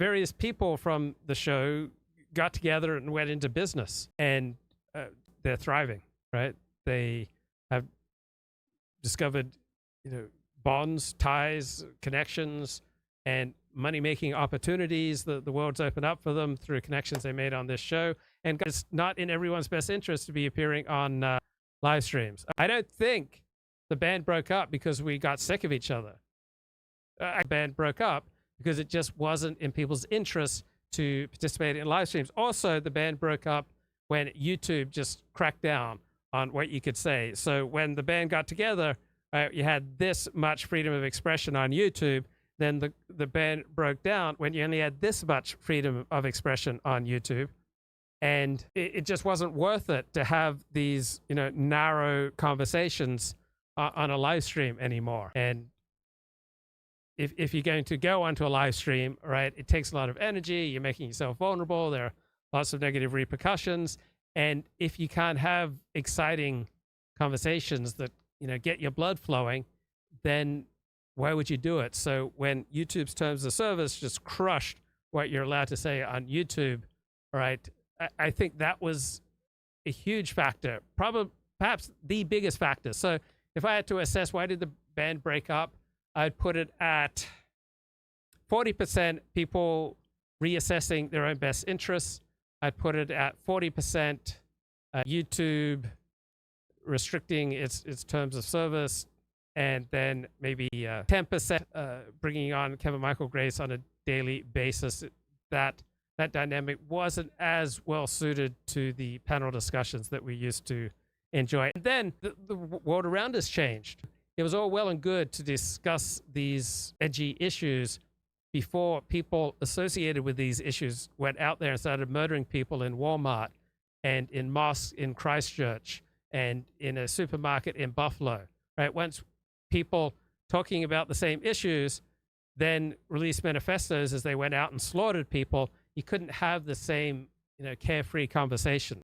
various people from the show got together and went into business, and they're thriving, right? They have discovered, bonds, ties, connections, and money-making opportunities. The world's opened up for them through connections they made on this show. And it's not in everyone's best interest to be appearing on live streams. I don't think the band broke up because we got sick of each other. The band broke up because it just wasn't in people's interest to participate in live streams. Also, the band broke up when YouTube just cracked down on what you could say. So when the band got together, you had this much freedom of expression on YouTube. Then the band broke down when you only had this much freedom of expression on YouTube. And it just wasn't worth it to have these, narrow conversations on a live stream anymore. And if you're going to go onto a live stream, right, it takes a lot of energy. You're making yourself vulnerable. There are lots of negative repercussions. And if you can't have exciting conversations that, get your blood flowing, then why would you do it? So when YouTube's terms of service just crushed what you're allowed to say on YouTube, right, I think that was a huge factor, perhaps the biggest factor. So if I had to assess why did the band break up, I'd put it at 40% people reassessing their own best interests. I'd put it at 40% YouTube restricting its terms of service, and then maybe 10% bringing on Kevin Michael Grace on a daily basis. That dynamic wasn't as well suited to the panel discussions that we used to enjoy. And then the world around us changed. It was all well and good to discuss these edgy issues before people associated with these issues went out there and started murdering people in Walmart and in mosques in Christchurch and in a supermarket in Buffalo, right? Once people talking about the same issues then released manifestos as they went out and slaughtered people, you couldn't have the same, carefree conversation.